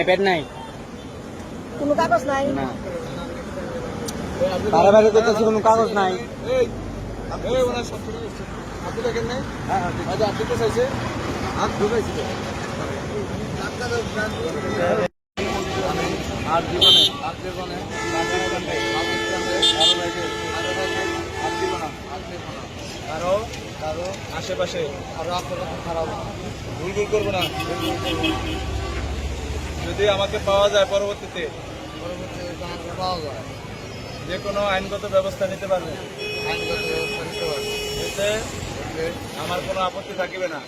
পেট নাই কোনো কাগজ নাই না বাড়াবাড়ি করতেছি কোনো কাগজ নাই আপনি দেখেন নাই আচ্ছা আপনি তো চাইছে হাত ঢুকাইছিল আর জীবনে কারো আশেপাশে আরো আপনার খারাপ ভুল করবো না। যদি আমাকে পাওয়া যায় পরবর্তীতে পাওয়া যায় যে কোনো আইনগত ব্যবস্থা নিতে পারবে এতে আমার কোনো আপত্তি থাকিবে না।